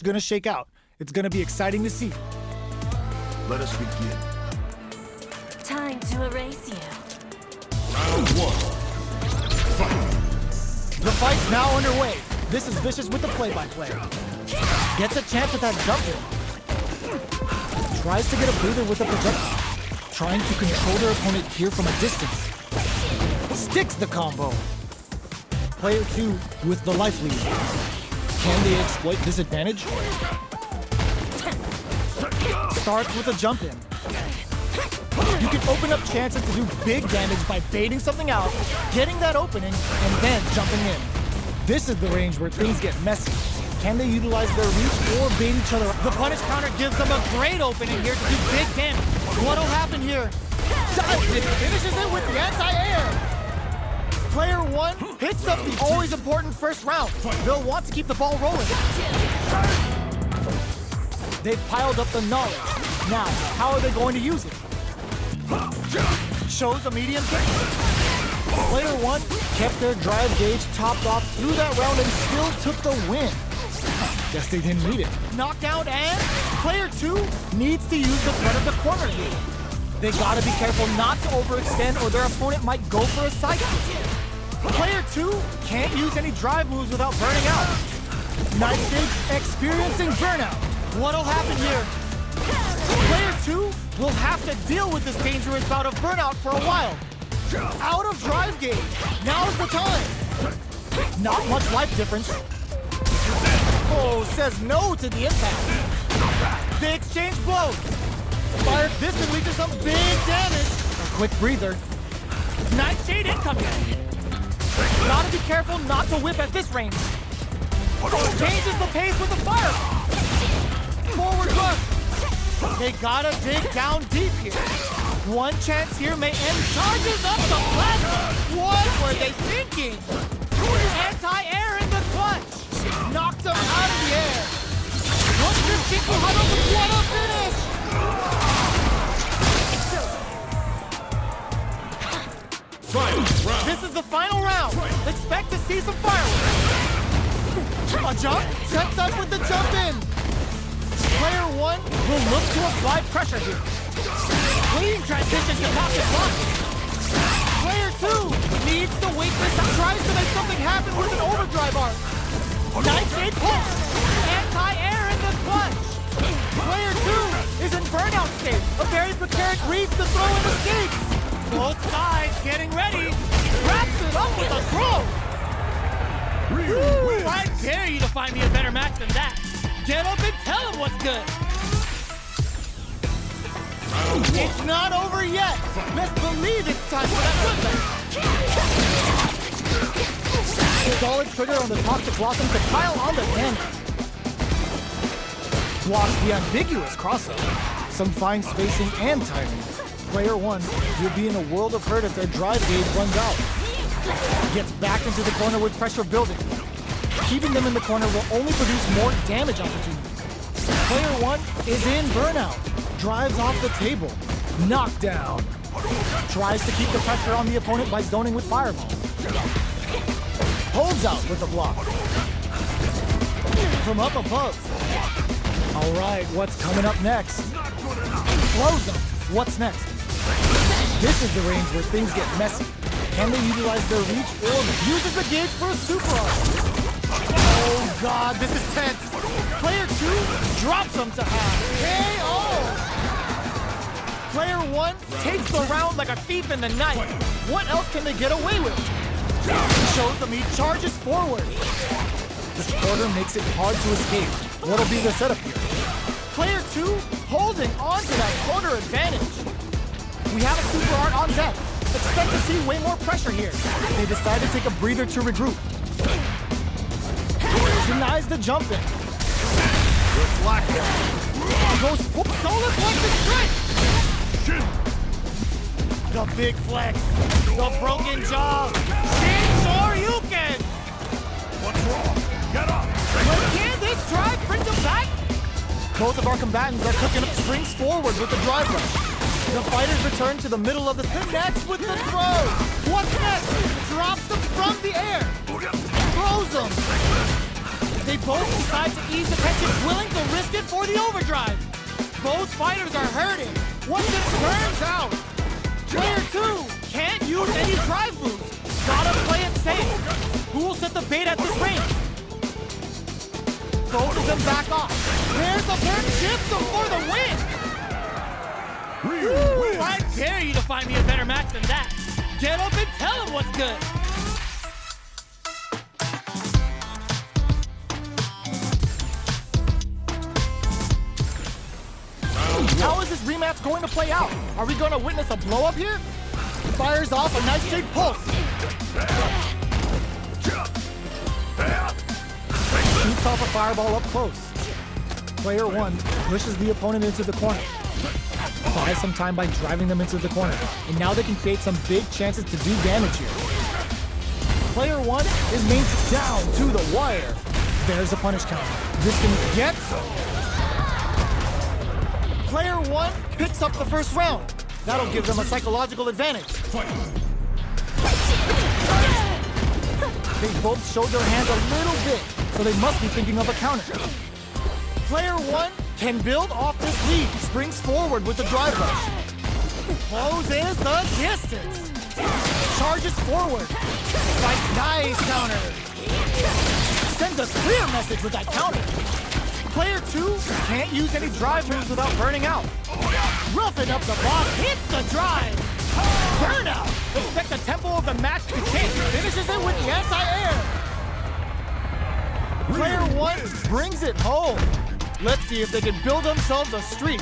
gonna shake out. It's gonna be exciting to see. Let us begin. Time to erase you. Round one. Fight. The fight's now underway. This is Vicious with the play-by-play. Gets a chance at that jump in. Tries to get a breather with a projectile. Trying to control their opponent here from a distance. Sticks the combo. Player 2 with the life lead. Can they exploit this advantage? Starts with a jump in. You can open up chances to do big damage by baiting something out, getting that opening, and then jumping in. This is the range where things get messy. Can they utilize their reach or bait each other? The punish counter gives them a great opening here to do big damage. What'll happen here? Dives it, finishes it with the anti-air. Player 1 hits up the always important first round. They'll want to keep the ball rolling. They've piled up the knowledge. Now, how are they going to use it? Shows a medium kick. Player 1 kept their drive gauge topped off through that round and still took the win. Guess they didn't need it. Knockdown, and player 2 needs to use the front of the corner here. They gotta be careful not to overextend or their opponent might go for a side kick. Player 2 can't use any drive moves without burning out. Nightstage experiencing burnout. What'll happen here? Player 2 will have to deal with this dangerous bout of burnout for a while. Out of drive gauge. Now's the time. Not much life difference. Oh, says no to the impact. They exchange blows. Fired this can lead to some big damage. A quick breather. Nightshade incoming. Gotta be careful not to whip at this range. Changes the pace with the fire. Forward rush. They gotta dig down deep here. One chance here may end. Charges up the plasma. What were they thinking? Anti-air in the clutch. Knocked them out of the air. What's this Chico Huddle with what a finish? This is the final round. Expect to see some fireworks. A jump sets up with the jump in. Player 1 will look to apply pressure here. Clean transition to pocket block. Player 2 needs to wait this out. Tries to make something happen with an overdrive arc. Nightshade push. Anti-air in the clutch. Player 2 is in burnout state. A very precarious reads the throw and escapes. Both sides getting ready. Wraps it up with a throw. Woo, I dare you to find me a better match than that. Get up and tell him what's good. It's not over yet. Let's believe it's time for that comeback. Solid trigger on the Toxic Blossom to pile on the damage. Blocks the ambiguous crossover. Some fine spacing and timing. Player 1 will be in a world of hurt if their drive gauge runs out. Gets back into the corner with pressure building. Keeping them in the corner will only produce more damage opportunities. Player 1 is in burnout. Drives off the table. Knockdown. Tries to keep the pressure on the opponent by zoning with fireballs. Holds out with a block. From up above. All right, what's coming up next? Close them. What's next? This is the range where things get messy. Can they utilize their reach or uses the gauge for a super arc? Oh God, this is tense. Player 2 drops him to half. KO! Player 1 takes the round like a thief in the night. What else can they get away with? Shows them he charges forward. This quarter makes it hard to escape. What'll be the setup here? Player 2 holding on to that quarter advantage. We have a super art on deck. Expect to see way more pressure here. They decide to take a breather to regroup. Denies the jump in. Goes full solar plexus strike. The big flex. The broken jaw. Shin Shoryuken. What's wrong? Get up! But can this drive bring them back? Both of our combatants are cooking up strings forward with the drive rush. The fighters return to the middle of the connects with the throw. What's next? Drops them from the air. Throws them. they both decide to ease the tension, willing to risk it for the overdrive. Both fighters are hurting. What if it turns out? Player 2 can't use any drive moves. Gotta play it safe. Who will set the bait at this range? Both of them back off. There's a turn Gypsum for the win. Ryu I dare you to find me a better match than that. Get up and tell him what's good. How is this rematch going to play out? Are we going to witness a blow-up here? Fires off a nice straight pulse. Shoots off a fireball up close. Player 1 pushes the opponent into the corner. Buys some time by driving them into the corner. And now they can create some big chances to do damage here. Player 1 is maintained down to the wire. There's a punish counter. This can get some. Player 1 picks up the first round. That'll give them a psychological advantage. They both showed their hand a little bit, so they must be thinking of a counter. Player 1 can build off this lead, springs forward with the drive rush. Closes the distance. Charges forward. Strikes nice counter. Sends a clear message with that counter. Player 2 can't use any drive moves without burning out. Roughing up the box, hits the drive. Burnout. Expect the tempo of the match to change. Finishes it with the anti-air. Player 1 brings it home. Let's see if they can build themselves a streak.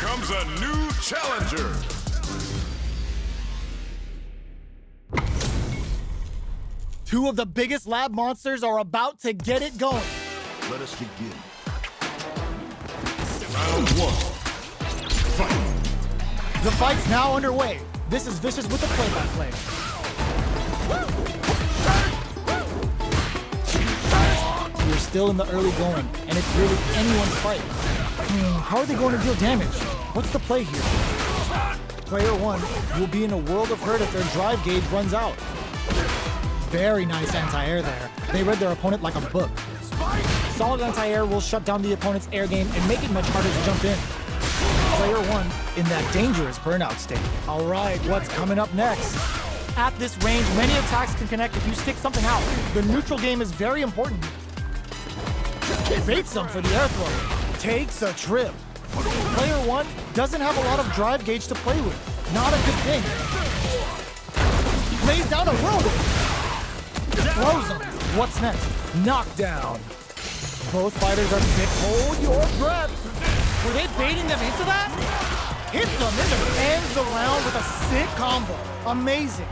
comes a new challenger. Two of the biggest lab monsters are about to get it going. Let us begin. Round one. Fight. The fight's now underway. This is Vicious with the play-by-play. We're still in the early going, and it's really anyone's fight. How are they going to deal damage? What's the play here? Player one will be in a world of hurt if their drive gauge runs out. Very nice anti-air there. They read their opponent like a book. Solid anti-air will shut down the opponent's air game and make it much harder to jump in. Player one in that dangerous burnout state. All right, what's coming up next? At this range, many attacks can connect if you stick something out. The neutral game is very important. Baits them for the air throw. Takes a trip. Player one doesn't have a lot of drive gauge to play with. Not a good thing. Lays down a whirlwind. Throws him. What's next? Knockdown. Both fighters are sick. Hold your breath. Were they baiting them into that? Hits them into ends the round with a sick combo. Amazing.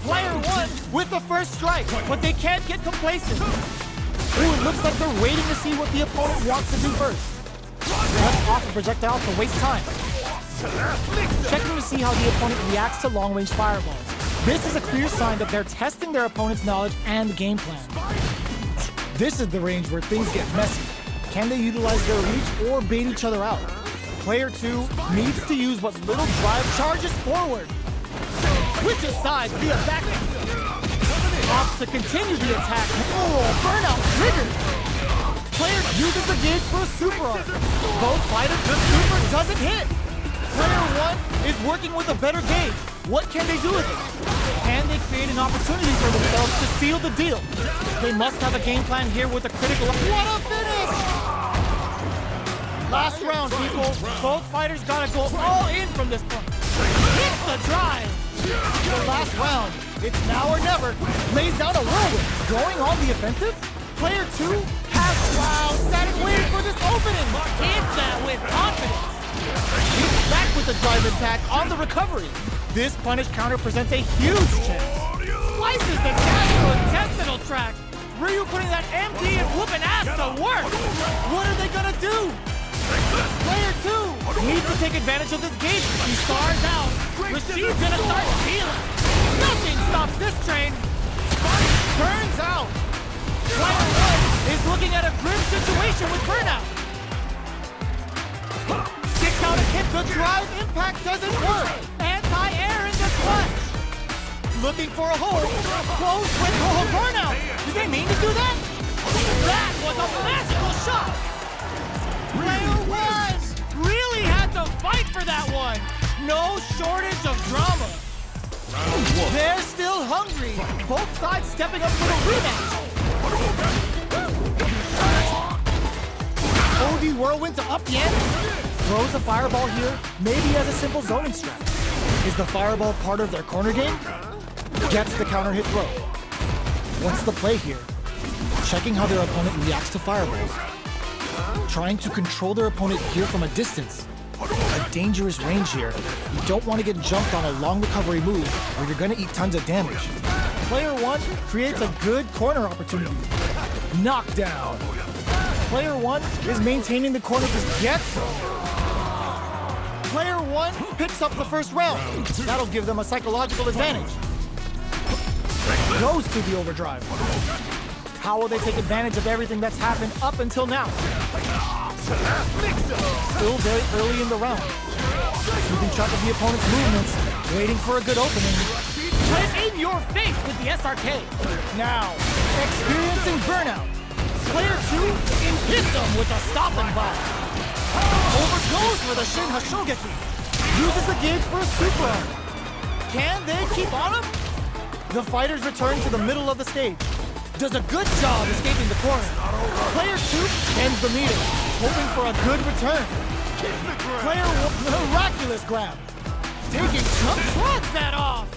Player one with the first strike, but they can't get complacent. Ooh, it looks like they're waiting to see what the opponent wants to do first. Let's off a projectile to waste time. checking to see how the opponent reacts to long-range fireballs. This is a clear sign that they're testing their opponent's knowledge and game plan. This is the range where things get messy. Can they utilize their reach or bait each other out? Player 2 needs to use what little drive charges forward. Switches sides via back. Opts to continue the attack. Oh, burnout triggered. Player uses the gauge for a super arc. Both fighters, the super doesn't hit. Player 1 is working with a better gauge. What can they do with it? Can they create an opportunity for themselves to seal the deal? They must have a game plan here with a critical. What a finish! Last round, people. Both fighters gotta go all in from this point. Hits the drive. The last round. It's now or never. Lays down a whirlwind. Going on the offensive? Player 2 has sat and waited for this opening. Hits that with confidence. He's back with the drive impact on the recovery. This punish counter presents a huge chance. Slices the gastrointestinal tract. Ryu putting that MP and whooping ass to work. What are they gonna do? Player 2 needs to take advantage of this gauge. He stars out. Rashid's gonna start healing. Nothing stops this train. Burns out. Player 1 is looking at a grim situation with burnout. 6 out of hit. The drive impact doesn't work. Anti-air in the clutch. Looking for a hole. Close with burnout. Did they mean to do that? That was a magical shot. Player 1 really had to fight for that one. No shortage of drama. They're still hungry. Both sides stepping up for the rematch. OD Whirlwind to up Yan. Throws a fireball here, maybe as a simple zoning strat. Is the fireball part of their corner game? Gets the counter hit throw. What's the play here? Checking how their opponent reacts to fireballs. Trying to control their opponent here from a distance. A dangerous range here. You don't want to get jumped on a long recovery move or you're going to eat tons of damage. Player 1 creates a good corner opportunity. Knockdown. Player 1 is maintaining the corner because gets him. Player 1 picks up the first round. That'll give them a psychological advantage. Goes to the overdrive. How will they take advantage of everything that's happened up until now? Still very early in the round. Keeping track of the opponent's movements, waiting for a good opening. Right in your face with the SRK. Now, experiencing burnout. Player 2 hits him with a stopping bomb. Overgoes for the Shin Hashogeki. Uses the gauge for a super arm. Can they keep on him? The fighters return to the middle of the stage. Does a good job escaping the corner. Player 2 ends the meter, hoping for a good return. Player 1, miraculous grab. Taking jump, trots that off.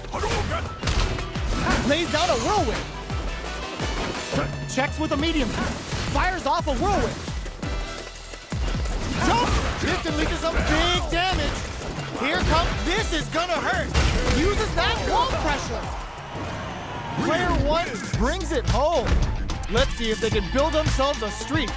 Lays down a whirlwind. Checks with a medium. Fires off a whirlwind. Jump! Instantly to some big damage. Here comes, this is gonna hurt. Uses that wall pressure. Player 1 brings it home. Let's see if they can build themselves a streak.